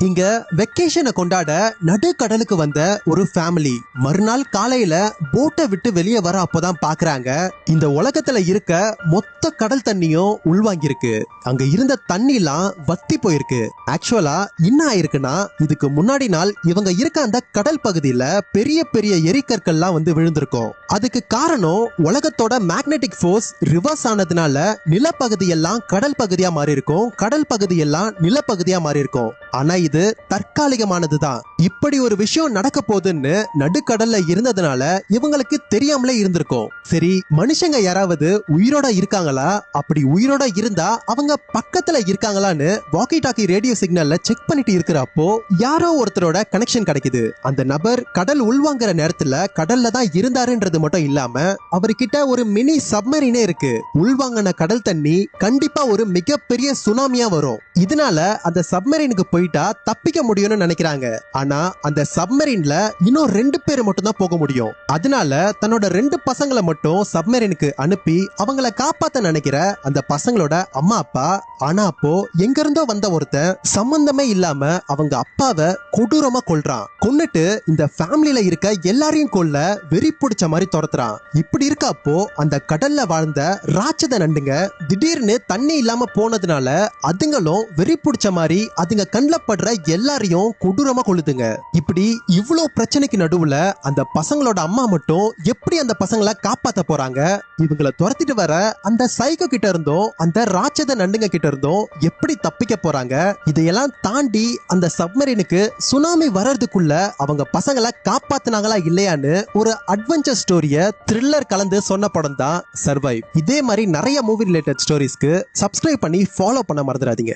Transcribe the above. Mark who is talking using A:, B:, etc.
A: இங்க வெக்கேஷனை கொண்டாட நடுக்கடலுக்கு வந்த ஒரு ஃபேமிலி மறுநாள் காலையில போட்டை விட்டு வெளியே வர அப்போதான் பாக்குறாங்க இந்த உலகத்துல இருக்க மொத்த கடல் தண்ணியும் உள்வாங்கியிருக்கு. அங்க இருந்த தண்ணி எல்லாம் வத்தி போயிருக்கு. ஆக்சுவலா என்ன ஆயிருக்குன்னா, இதுக்கு முன்னாடி நாள் இவங்க இருக்க அந்த கடல் பகுதியில பெரிய பெரிய எரிக்கற்கள்லாம் வந்து விழுந்திருக்கும். அதுக்கு காரணம் உலகத்தோட மேக்னெட்டிக் ஃபோர்ஸ் ரிவர்ஸ் ஆனதுனால நிலப்பகுதி எல்லாம் கடல் பகுதியா மாறி இருக்கும், கடல் பகுதி எல்லாம் நிலப்பகுதியா மாறி இருக்கும். ஆனா இது தற்காலிகமானதுதான். இப்படி ஒரு விஷயம் நடக்க போகுதுன்னு நடுக்கடல்ல இருந்ததுனால இவங்களுக்கு தெரியாமலே இருந்திருக்கும். சரி, மனுஷங்க யாராவது உயிரோட இருக்காங்களா, அப்படி உயிரோட இருந்தா அவங்க பக்கத்துல இருக்காங்களான்னு வாக்கி டாக்கி ரேடியோ சிக்னல்ல செக் பண்ணிட்டு இருக்கிறப்போ யாரோ ஒருத்தரோட கனெக்ஷன் கிடைக்குது. அந்த நபர் கடல் உள்வாங்குற நேரத்துல கடல்ல தான் இருந்தாருன்றது மட்டும் இல்லாம அவர்கிட்ட ஒரு மினி சப்மரீனே இருக்கு. உள்வாங்கின கடல் தண்ணி கண்டிப்பா ஒரு மிகப்பெரிய சுனாமியா வரும். இதனால அந்த சப்மரீனுக்கு போயிட்டா தப்பிக்க முடியும்னு நினைக்கிறாங்க. ஆனா அந்த சப்மரீன்ல இன்னும் 2 பேர் மட்டும் தான் போக முடியும். அதனால தன்னோட 2 பசங்களை மட்டும் சப்மரீனுக்கு அனுப்பி அவங்கள காப்பாத்த நினைக்கிற அந்த பசங்களோட அம்மா அப்பா, ஆனா அப்போ எங்க இருந்தோ வந்த ஒருத்தன் சம்பந்தமே இல்லாம அவங்க அப்பாவை கொடூரமா கொல்றான். கொன்னுட்டு இந்த ஃபேமிலியில இருக்க எல்லாரையும் கொல்ல வெறி பிடிச்ச மாதிரி துரத்துறான். இப்படி இருக்கப்போ அந்த கடல்ல வாழ்ந்த ராட்சத நண்டுங்க திடீர்னு தண்ணி இல்லாம போனதுனால அதுங்களும் வெறி பிடிச்ச மாதிரி அதுங்க கண்ல படுற எல்லாரையும் கொடூரமா கொள்ளுதுங்க. இப்படி இவ்வளவு பிரச்சனைக்கு நடுவுல அந்த பசங்களோட அம்மா மட்டும் எப்படி அந்த பசங்களை காப்பாத்த போறாங்க? இவங்களை துரத்திட்டு வர அந்த சைக்கோ கிட்ட இருந்தும் அந்த ராட்சத நண்டுங்க கிட்ட இருந்தும் எப்படி தப்பிக்க போறாங்க? இதையெல்லாம் தாண்டி அந்த சப்மரீனுக்கு சுனாமி வர்றதுக்குள்ள அவங்க பசங்களை காப்பாத்தினாங்களா இல்லையான்னு ஒரு அட்வென்ச்சர் ஸ்டோரிய த்ரில்லர் கலந்து சொன்ன படம் தான் சர்வைவ். இதே மாதிரி நிறைய மூவி ரிலேட்டட் ஸ்டோரிஸ்க்கு சப்ஸ்கிரைப் பண்ணி ஃபாலோ பண்ண மறந்துடாதீங்க.